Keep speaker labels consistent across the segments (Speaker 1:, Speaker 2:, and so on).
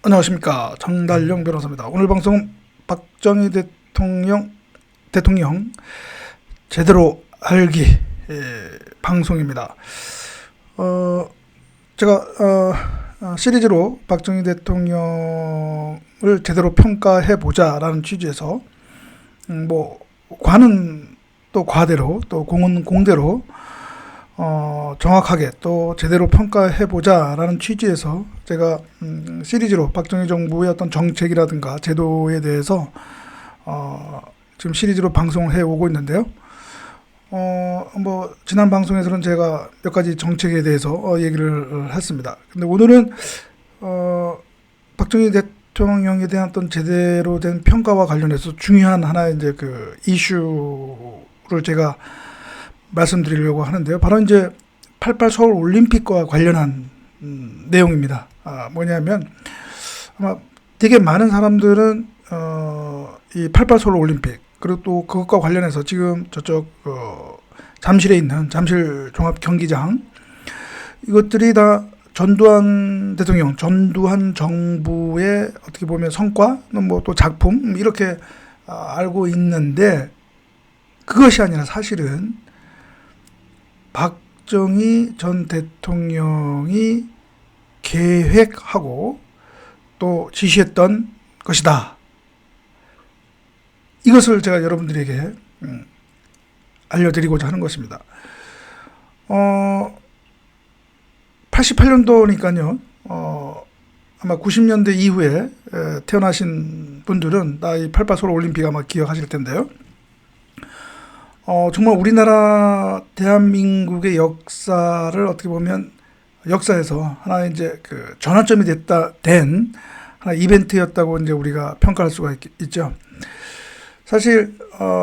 Speaker 1: 안녕하십니까, 장달령 변호사입니다. 오늘 방송은 박정희 대통령 제대로 알기 방송입니다. 제가 시리즈로 박정희 대통령을 제대로 평가해 보자라는 취지에서 과는 또 과대로, 또 공은 공대로 정확하게 또 제대로 평가해 보자라는 취지에서 제가 시리즈로 박정희 정부의 어떤 정책이라든가 제도에 대해서 지금 시리즈로 방송을 해 오고 있는데요. 지난 방송에서는 제가 몇 가지 정책에 대해서 얘기를 했습니다. 근데 오늘은 박정희 대통령에 대한 어떤 제대로 된 평가와 관련해서 중요한 하나의 이제 그 이슈를 제가 말씀드리려고 하는데요. 바로 이제 88 서울 올림픽과 관련한 내용입니다. 뭐냐면 아마 되게 많은 사람들은 이 88 서울 올림픽, 그리고 또 그것과 관련해서 지금 저쪽 잠실에 있는 잠실 종합 경기장, 이것들이 다 전두환 대통령, 전두환 정부의 어떻게 보면 성과, 또 작품, 이렇게 알고 있는데, 그것이 아니라 사실은 박정희 전 대통령이 계획하고 또 지시했던 것이다. 이것을 제가 여러분들에게 알려드리고자 하는 것입니다. 88년도니까요. 아마 90년대 이후에 태어나신 분들은 이 88 서울 올림픽 아마 기억하실 텐데요. 정말 우리나라 대한민국의 역사를 어떻게 보면 역사에서 하나의 이제 그 전환점이 된 하나의 이벤트였다고 이제 우리가 평가할 수가 있죠. 사실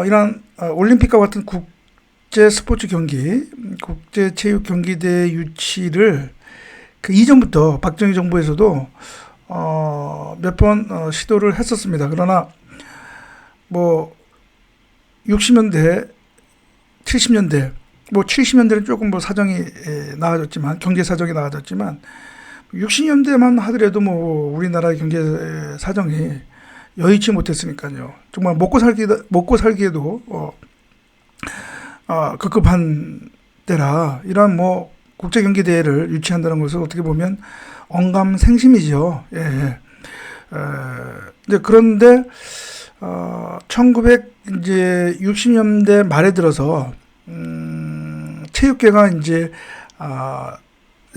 Speaker 1: 이런 올림픽과 같은 국제 스포츠 경기, 국제 체육 경기대 유치를 그 이전부터 박정희 정부에서도 몇 번 시도를 했었습니다. 그러나 60년대 70년대, 70년대는 조금 사정이 나아졌지만, 경제 사정이 나아졌지만, 60년대만 하더라도 우리나라의 경제 사정이 여의치 못했으니까요. 정말 먹고 살기에도 급급한 때라, 이런 국제 경기 대회를 유치한다는 것은 어떻게 보면 언감생심이죠. 예. 이제 그런데 1960년대 말에 들어서 체육계가 이제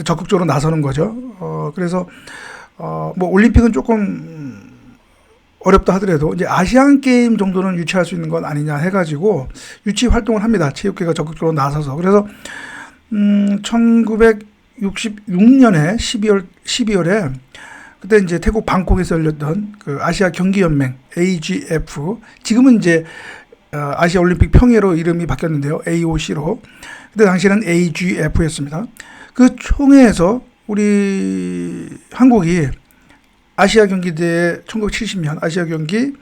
Speaker 1: 적극적으로 나서는 거죠. 그래서 올림픽은 조금 어렵다 하더라도 이제 아시안 게임 정도는 유치할 수 있는 건 아니냐 해가지고 유치 활동을 합니다. 체육계가 적극적으로 나서서. 그래서 1966년에 12월에 그때 이제 태국 방콕에서 열렸던 그 아시아 경기연맹 AGF, 지금은 이제 아시아 올림픽 평예로 이름이 바뀌었는데요. AOC로. 그때 당시에는 AGF였습니다. 그 총회에서 우리 한국이 아시아 경기대회 1970년 아시아 경기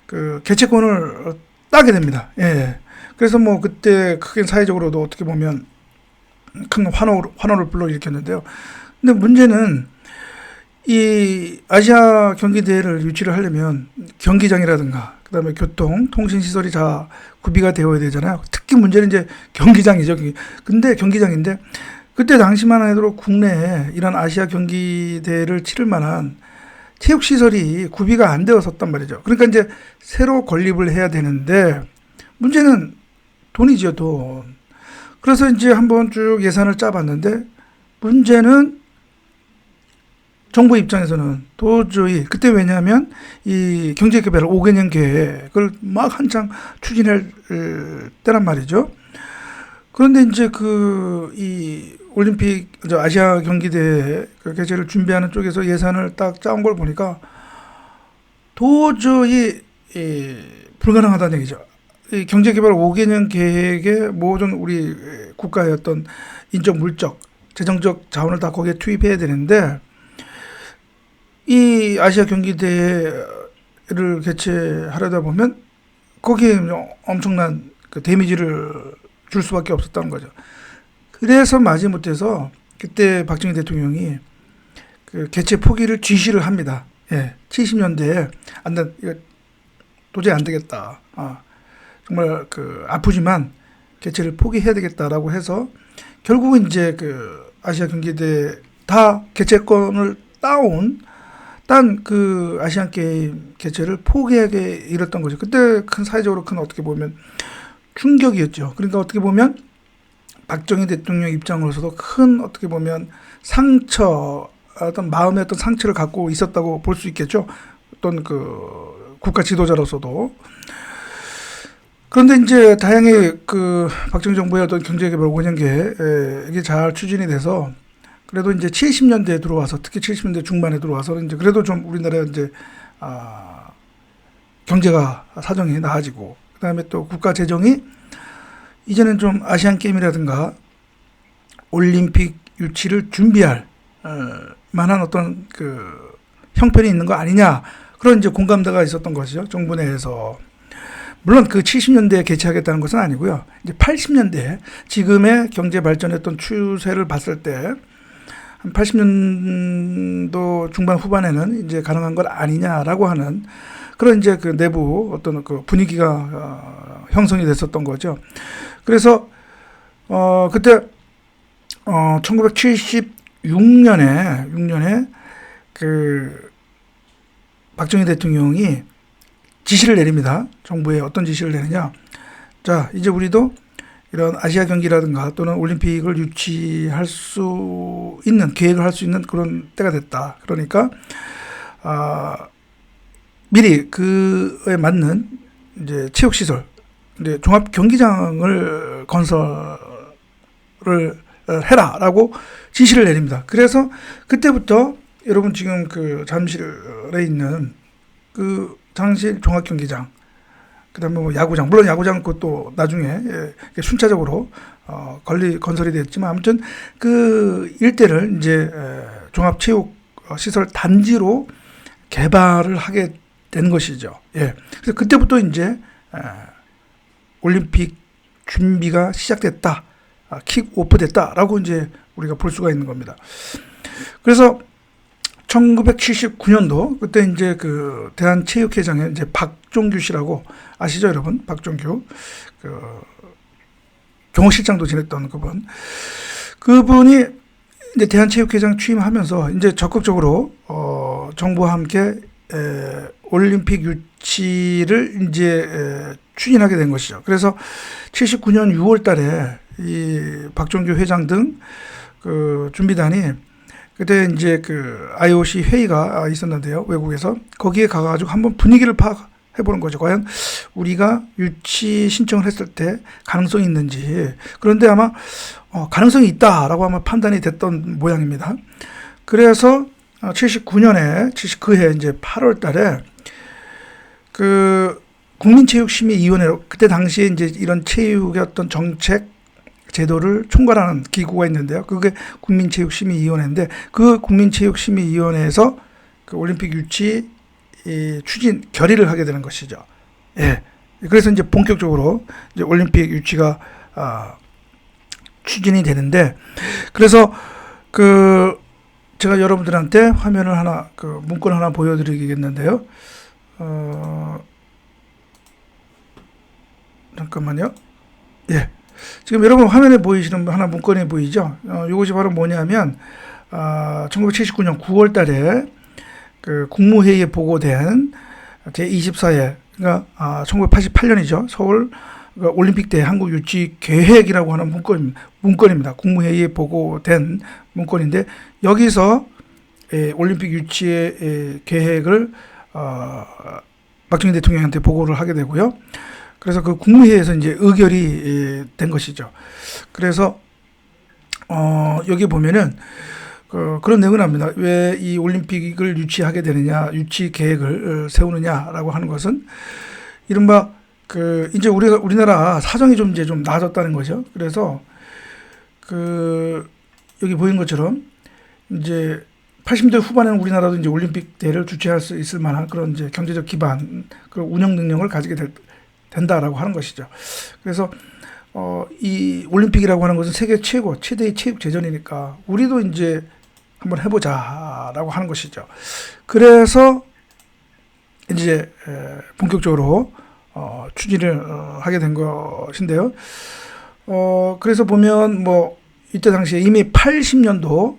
Speaker 1: 그 개최권을 따게 됩니다. 예. 그래서 그때 크게 사회적으로도 어떻게 보면 큰 환호를 불러일으켰는데요. 근데 문제는 이 아시아 경기대회를 유치를 하려면 경기장이라든가 그다음에 교통, 통신시설이 다 구비가 되어야 되잖아요. 특히 문제는 이제 경기장이죠. 근데 경기장인데 그때 당시만 해도 국내에 이런 아시아 경기대회를 치를 만한 체육시설이 구비가 안 되었었단 말이죠. 그러니까 이제 새로 건립을 해야 되는데 문제는 돈이죠, 돈. 그래서 이제 한번 쭉 예산을 짜봤는데 문제는 정부 입장에서는 도저히, 그때 왜냐하면 이 경제개발 5개년 계획을 막 한창 추진할 때란 말이죠. 그런데 이제 이 올림픽, 아시아 경기대회 그 개최를 준비하는 쪽에서 예산을 딱 짜온 걸 보니까 도저히 불가능하다는 얘기죠. 이 경제개발 5개년 계획에 모든 우리 국가의 어떤 인적, 물적, 재정적 자원을 다 거기에 투입해야 되는데 이 아시아 경기대회를 개최하려다 보면 거기에 엄청난 그 데미지를 줄 수밖에 없었다는 거죠. 그래서 마지못해서 그때 박정희 대통령이 그 개최 포기를 지시를 합니다. 예, 70년대에 이거 도저히 안 되겠다. 정말 그 아프지만 개최를 포기해야 되겠다라고 해서 결국은 이제 그 아시아 경기대 다 개최권을 딴 그 아시안 게임 개최를 포기하게 이뤘던 거죠. 그때 큰 사회적으로 큰 어떻게 보면 충격이었죠. 그러니까 어떻게 보면 박정희 대통령 입장으로서도 큰 어떻게 보면 어떤 마음의 어떤 상처를 갖고 있었다고 볼 수 있겠죠. 어떤 그 국가 지도자로서도. 그런데 이제 다행히 그 박정희 정부의 어떤 경제개발 5년계 이게 잘 추진이 돼서 그래도 이제 70년대에 들어와서 특히 70년대 중반에 들어와서 이제 그래도 좀 우리나라 이제 경제가 사정이 나아지고 그다음에 또 국가 재정이 이제는 좀 아시안 게임이라든가 올림픽 유치를 준비할 만한 어떤 그 형편이 있는 거 아니냐 그런 이제 공감대가 있었던 것이죠. 정부 내에서. 물론 그 70년대에 개최하겠다는 것은 아니고요. 이제 80년대 지금의 경제 발전했던 추세를 봤을 때 한 80년도 중반 후반에는 이제 가능한 것 아니냐라고 하는 그런 이제 그 내부 어떤 그 분위기가 형성이 됐었던 거죠. 그래서 그때 1976년에 그 박정희 대통령이 지시를 내립니다. 정부에 어떤 지시를 내느냐. 자, 이제 우리도 이런 아시아 경기라든가 또는 올림픽을 유치할 수 있는, 계획을 할 수 있는 그런 때가 됐다. 그러니까, 미리 그에 맞는 이제 체육시설, 이제 종합 경기장을 건설을 해라라고 지시를 내립니다. 그래서 그때부터 여러분 지금 그 잠실에 있는 그 잠실 종합경기장, 그 다음에 뭐 야구장, 물론 야구장 그것도 나중에 순차적으로 건설이 됐지만 아무튼 그 일대를 이제 종합체육시설 단지로 개발을 하게 된 것이죠. 예. 그래서 그때부터 이제 올림픽 준비가 시작됐다, 킥오프 됐다라고 이제 우리가 볼 수가 있는 겁니다. 그래서 1979년도 그때 이제 그 대한체육회장에 이제 박종규 씨라고 아시죠, 여러분? 박종규 그 경호실장도 지냈던 그분이 이제 대한체육회장 취임하면서 이제 적극적으로 정부와 함께 올림픽 유치를 이제 추진하게 된 것이죠. 그래서 79년 6월달에 이 박종규 회장 등 그 준비단이 그때 이제 그 IOC 회의가 있었는데요, 외국에서. 거기에 가가지고 한번 분위기를 파악해보는 거죠. 과연 우리가 유치 신청을 했을 때 가능성이 있는지. 그런데 아마 가능성이 있다라고 아마 판단이 됐던 모양입니다. 그래서 79해 이제 8월 달에 그 국민체육심의위원회로 그때 당시에 이제 이런 체육의 어떤 정책 제도를 총괄하는 기구가 있는데요. 그게 국민체육심의위원회인데 그 국민체육심의위원회에서 그 올림픽 유치 추진 결의를 하게 되는 것이죠. 예. 그래서 이제 본격적으로 이제 올림픽 유치가 추진이 되는데 그래서 그 제가 여러분들한테 화면을 하나 그 문건 하나 보여드리겠는데요. 잠깐만요. 예. 지금 여러분 화면에 보이시는 하나 문건이 보이죠? 이것이 바로 뭐냐면 1979년 9월 달에 그 국무회의에 보고된 제24회 그러니까 1988년이죠. 서울 올림픽 때 한국 유치 계획이라고 하는 문건입니다. 국무회의에 보고된 문건인데 여기서 올림픽 유치의 계획을 박정희 대통령한테 보고를 하게 되고요. 그래서 그 국무회의에서 이제 의결이 된 것이죠. 그래서 여기 보면은 그런 내용을 합니다. 왜 이 올림픽을 유치하게 되느냐, 유치 계획을 세우느냐라고 하는 것은 이른바 그 이제 우리나라 사정이 좀 이제 좀 나아졌다는 거죠. 그래서 그 여기 보인 것처럼 이제 80년대 후반에는 우리나라도 이제 올림픽 대회를 주최할 수 있을 만한 그런 이제 경제적 기반, 그 운영 능력을 가지게 된다라고 하는 것이죠. 그래서 이 올림픽이라고 하는 것은 세계 최대의 체육 재전이니까 우리도 이제 한번 해보자라고 하는 것이죠. 그래서 이제 본격적으로 추진을 하게 된 것인데요. 그래서 보면 뭐 이때 당시에 이미 80년도에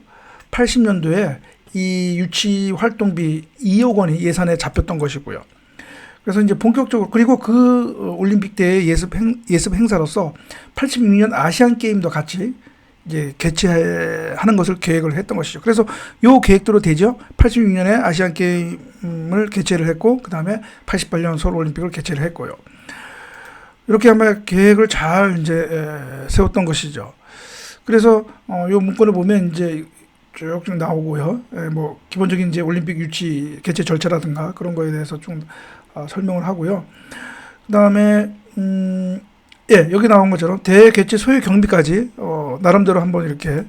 Speaker 1: 이 유치 활동비 2억 원이 예산에 잡혔던 것이고요. 그래서 이제 본격적으로, 그리고 그 올림픽 때 예습 행사로서 86년 아시안 게임도 같이 이제 개최하는 것을 계획을 했던 것이죠. 그래서 요 계획대로 되죠. 86년에 아시안 게임을 개최를 했고, 그 다음에 88년 서울 올림픽을 개최를 했고요. 이렇게 아마 계획을 잘 이제 세웠던 것이죠. 그래서 요 문건을 보면 이제 쭉쭉 나오고요. 뭐 기본적인 이제 올림픽 유치 개최 절차라든가 그런 거에 대해서 좀 설명을 하고요. 그 다음에 여기 나온 것처럼 대개최 소요 경비까지 나름대로 한번 이렇게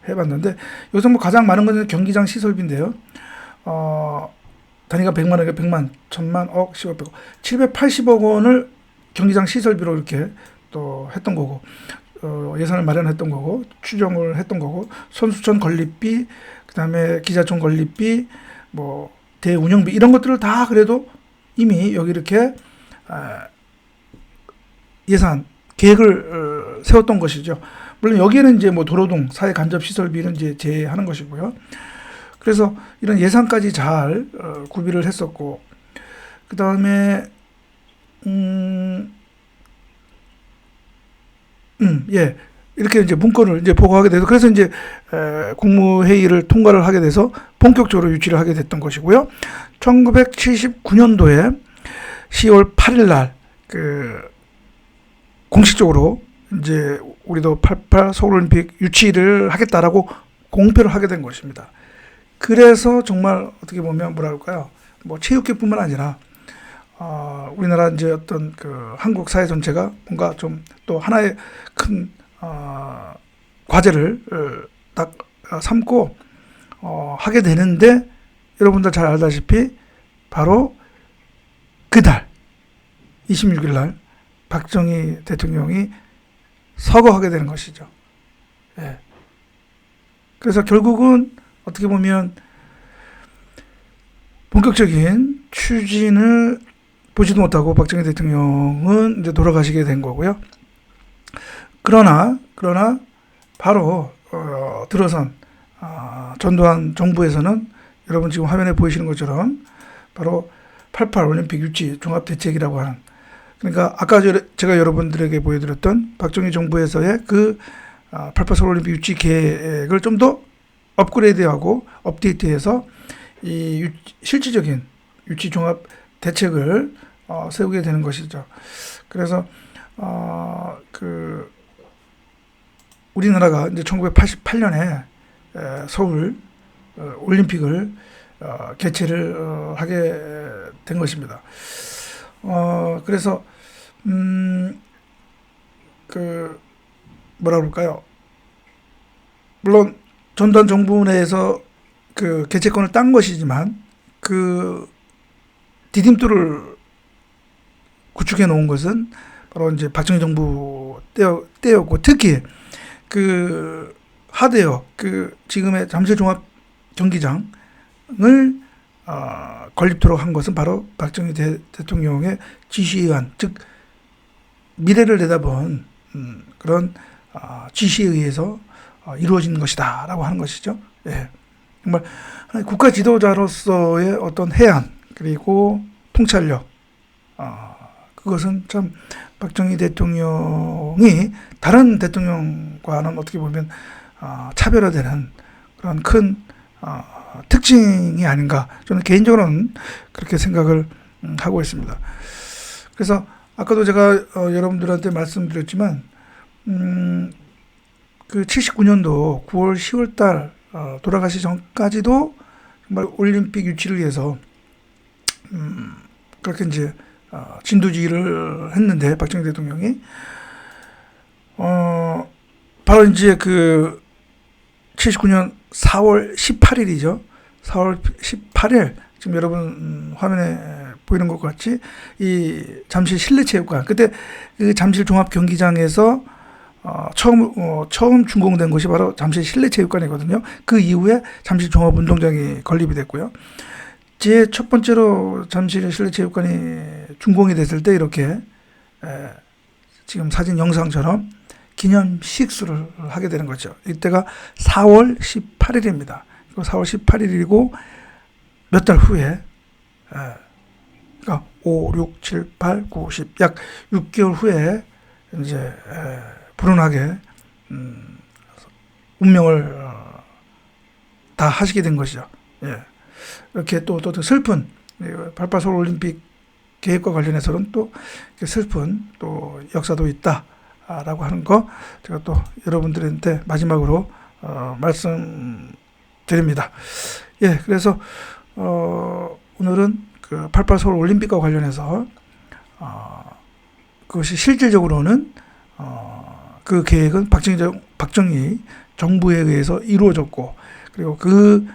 Speaker 1: 해봤는데, 여기서 뭐 가장 많은 것은 경기장 시설비인데요. 단위가 100만 원이니까 100만, 1000만, 억, 10억, 100억, 780억 원을 경기장 시설비로 이렇게 또 했던 거고, 예산을 마련했던 거고, 추정을 했던 거고, 선수촌 건립비, 그 다음에 기자촌 건립비, 뭐 대운영비, 이런 것들을 다 그래도 이미 여기 이렇게 예산 계획을 세웠던 것이죠. 물론 여기에는 이제 뭐 도로동 사회 간접 시설비는 이제 제외하는 것이고요. 그래서 이런 예산까지 잘 구비를 했었고, 그 다음에 이렇게 이제 문건을 이제 보고하게 돼서, 그래서 이제 국무회의를 통과를 하게 돼서 본격적으로 유치를 하게 됐던 것이고요. 1979년도에 10월 8일 날 공식적으로 이제 우리도 88 서울올림픽 유치를 하겠다라고 공표를 하게 된 것입니다. 그래서 정말 어떻게 보면 뭐라 할까요? 뭐 체육계뿐만 아니라 우리나라 이제 어떤 그 한국 사회 전체가 뭔가 좀 또 하나의 큰 과제를 딱 삼고 하게 되는데, 여러분들 잘 알다시피 바로 그달 26일 날 박정희 대통령이 서거하게 되는 것이죠. 예. 그래서 결국은 어떻게 보면 본격적인 추진을 보지도 못하고 박정희 대통령은 이제 돌아가시게 된 거고요. 그러나 바로 들어선 전두환 정부에서는 여러분 지금 화면에 보이시는 것처럼 바로 88 올림픽 유치 종합대책이라고 하는, 그러니까 아까 제가 여러분들에게 보여드렸던 박정희 정부에서의 그 88 서울 올림픽 유치 계획을 좀 더 업그레이드하고 업데이트해서 이 실질적인 유치 종합 대책을 세우게 되는 것이죠. 그래서 우리나라가 이제 1988년에 서울 올림픽을 개최를 하게 된 것입니다. 그래서 뭐라 그럴까요? 물론 전두환 정부 내에서 그 개최권을 딴 것이지만 그 디딤돌을 구축해 놓은 것은 바로 이제 박정희 정부 때였고, 특히 그 하드웨어, 그 지금의 잠실종합 경기장을 건립토록 한 것은 바로 박정희 대통령의 지시에 의한, 즉 미래를 내다본 그런 지시에 의해서 이루어진 것이다라고 하는 것이죠. 예. 정말 국가 지도자로서의 어떤 해안, 그리고 통찰력, 그것은 참 박정희 대통령이 다른 대통령과는 어떻게 보면 차별화되는 그런 큰 특징이 아닌가, 저는 개인적으로는 그렇게 생각을 하고 있습니다. 그래서 아까도 제가 여러분들한테 말씀드렸지만 그 79년도 9월 10월 달 돌아가시 전까지도 정말 올림픽 유치를 위해서 그렇게 이제 진두지휘를 했는데, 박정희 대통령이 바로 이제 그 79년 4월 18일이죠. 4월 18일, 지금 여러분 화면에 보이는 것 같이 이 잠실 실내체육관, 그때 그 잠실 종합 경기장에서 처음 준공된 곳이 바로 잠실 실내체육관이거든요. 그 이후에 잠실 종합운동장이 건립이 됐고요. 제 첫 번째로 잠실 실내체육관이 준공이 됐을 때 이렇게 지금 사진 영상처럼 기념 식수를 하게 되는 거죠. 이때가 4월 18일입니다. 4월 18일이고 몇 달 후에 그러니까 5, 6, 7, 8, 9, 10 약 6개월 후에 이제 불운하게 운명을 다 하시게 된 것이죠. 예. 이렇게 또 슬픈 88 서울 올림픽 계획과 관련해서는 또 슬픈 또 역사도 있다라고 하는 거 제가 또 여러분들한테 마지막으로 말씀드립니다. 예, 그래서 오늘은 그 88 서울 올림픽과 관련해서 그것이 실질적으로는 그 계획은 박정희 정부에 의해서 이루어졌고, 그리고 그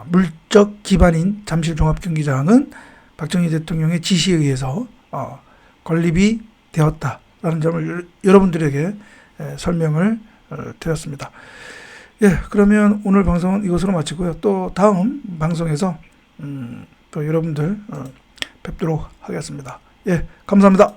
Speaker 1: 물적 기반인 잠실 종합경기장은 박정희 대통령의 지시에 의해서 건립이 되었다라는 점을 여러분들에게 설명을 드렸습니다. 예, 그러면 오늘 방송은 이것으로 마치고요. 또 다음 방송에서 또 여러분들 뵙도록 하겠습니다. 예, 감사합니다.